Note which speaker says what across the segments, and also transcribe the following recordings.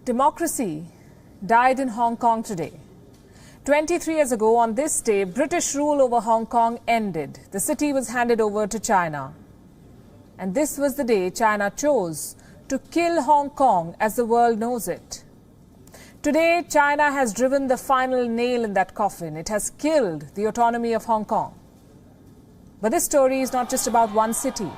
Speaker 1: Democracy died in Hong Kong today. 23 years ago on this day, British rule over Hong Kong ended. The city was handed over to China. And this was the day China chose to kill Hong Kong as the world knows it. Today, China has driven the final nail in that coffin. It has killed the autonomy of Hong Kong. But this story is not just about one city.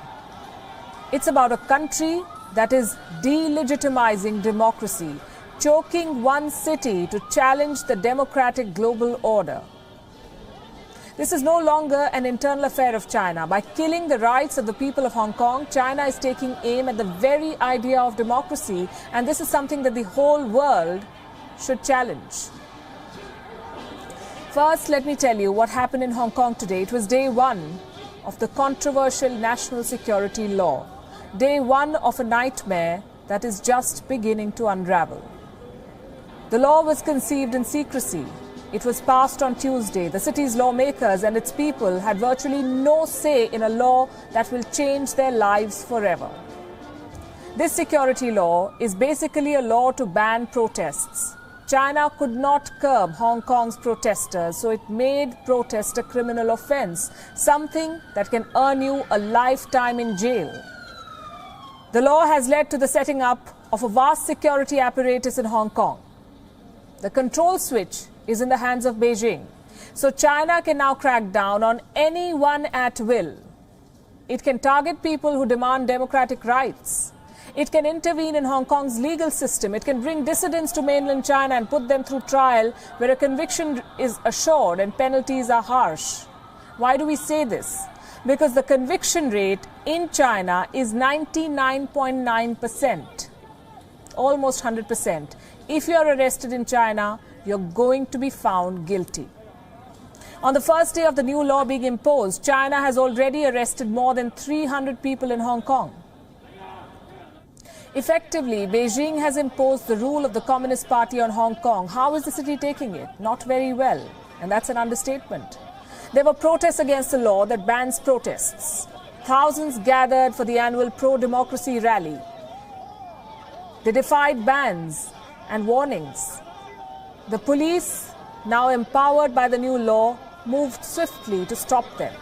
Speaker 1: It's about a country that is delegitimizing democracy, choking one city to challenge the democratic global order. This is no longer an internal affair of China. By killing the rights of the people of Hong Kong, China is taking aim at the very idea of democracy, and this is something that the whole world should challenge. First, let me tell you what happened in Hong Kong today. It was day one of the controversial national security law. Day one of a nightmare that is just beginning to unravel. The law was conceived in secrecy. It was passed on Tuesday. The city's lawmakers and its people had virtually no say in a law that will change their lives forever. This security law is basically a law to ban protests. China could not curb Hong Kong's protesters, so it made protest a criminal offense, something that can earn you a lifetime in jail. The law has led to the setting up of a vast security apparatus in Hong Kong. The control switch is in the hands of Beijing, so China can now crack down on anyone at will. It can target people who demand democratic rights. It can intervene in Hong Kong's legal system. It can bring dissidents to mainland China and put them through trial where a conviction is assured and penalties are harsh. Why do we say this? Because the conviction rate in China is 99.9%, almost 100%. If you are arrested in China, you're going to be found guilty. On the first day of the new law being imposed, China has already arrested more than 300 people in Hong Kong. Effectively, Beijing has imposed the rule of the Communist Party on Hong Kong. How is the city taking it? Not very well, and that's an understatement. There were protests against the law that bans protests. Thousands gathered for the annual pro-democracy rally. They defied bans and warnings. The police, now empowered by the new law, moved swiftly to stop them.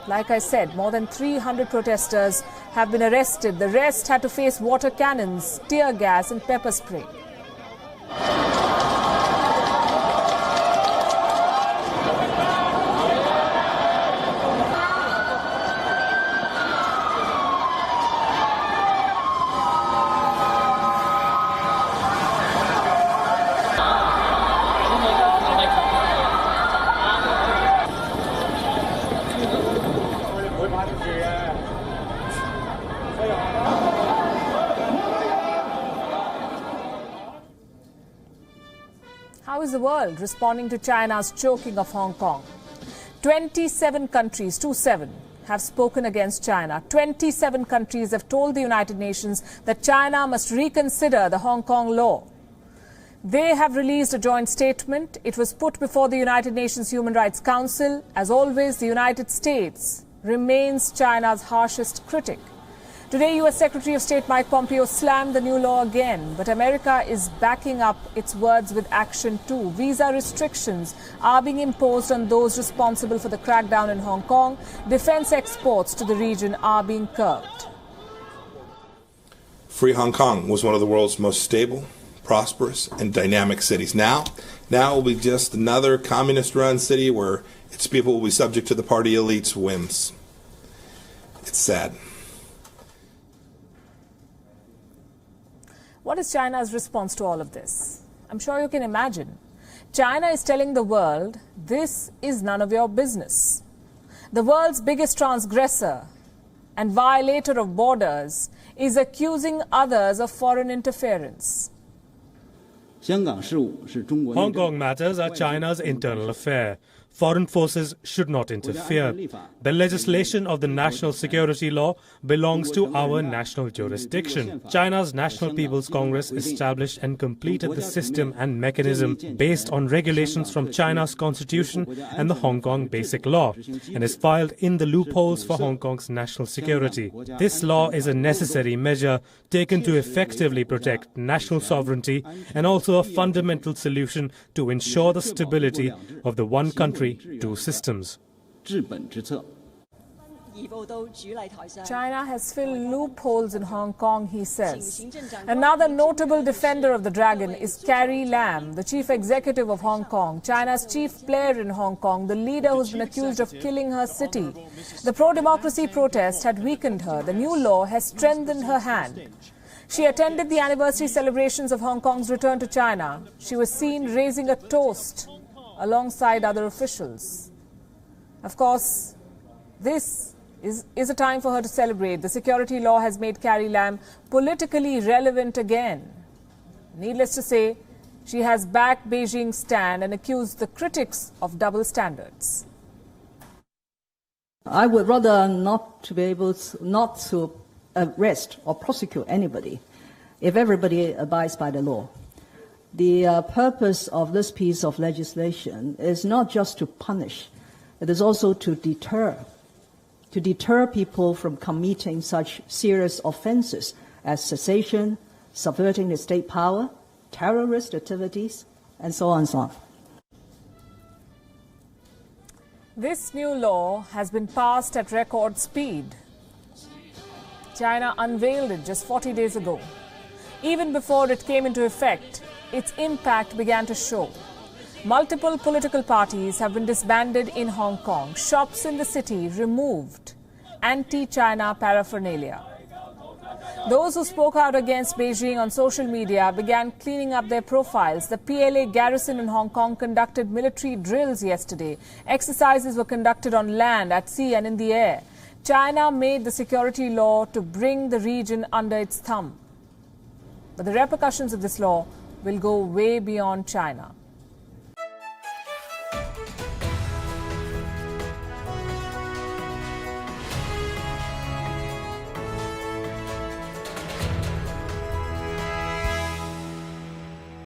Speaker 1: Like I said, more than 300 protesters have been arrested. The rest had to face water cannons, tear gas and pepper spray. How is the world responding to China's choking of Hong Kong? 27 countries, 27, have spoken against China. 27 countries have told the United Nations that China must reconsider the Hong Kong law. They have released a joint statement. It was put before the United Nations Human Rights Council. As always, the United States remains China's harshest critic. Today, U.S. Secretary of State Mike Pompeo slammed the new law again, but America is backing up its words with action too. Visa restrictions are being imposed on those responsible for the crackdown in Hong Kong. Defense exports to the region are being curbed.
Speaker 2: Free Hong Kong was one of the world's most stable, prosperous, and dynamic cities. Now it will be just another communist-run city where its people will be subject to the party elite's whims. It's sad.
Speaker 1: What is China's response to all of this? I'm sure you can imagine. China is telling the world, this is none of your business. The world's biggest transgressor and violator of borders is accusing others of foreign interference.
Speaker 3: Hong Kong matters are China's internal affair. Foreign forces should not interfere. The legislation of the national security law belongs to our national jurisdiction. China's National People's Congress established and completed the system and mechanism based on regulations from China's constitution and the Hong Kong Basic Law, and is filed in the loopholes for Hong Kong's national security. This law is a necessary measure taken to effectively protect national sovereignty and also a fundamental solution to ensure the stability of the one country, two systems.
Speaker 1: China has filled loopholes in Hong Kong, he says. Another notable defender of the dragon is Carrie Lam, the chief executive of Hong Kong, China's chief player in Hong Kong, the leader who's been accused of killing her city. The pro-democracy protest had weakened her. The new law has strengthened her hand. She attended the anniversary celebrations of Hong Kong's return to China. She was seen raising a toast alongside other officials. Of course, this is a time for her to celebrate. The security law has made Carrie Lam politically relevant again. Needless to say, she has backed Beijing's stand and accused the critics of double standards.
Speaker 4: I would rather not to be able not to arrest or prosecute anybody if everybody abides by the law. The purpose of this piece of legislation is not just to punish, it is also to deter people from committing such serious offenses as secession, subverting the state power, terrorist activities, and so on and so on.
Speaker 1: This new law has been passed at record speed. China unveiled it just 40 days ago. Even before it came into effect, its impact began to show. Multiple political parties have been disbanded in Hong Kong, shops in the city removed, anti-China paraphernalia. Those who spoke out against Beijing on social media began cleaning up their profiles. The PLA garrison in Hong Kong conducted military drills yesterday. Exercises were conducted on land, at sea and in the air. China made the security law to bring the region under its thumb. But the repercussions of this law will go way beyond China.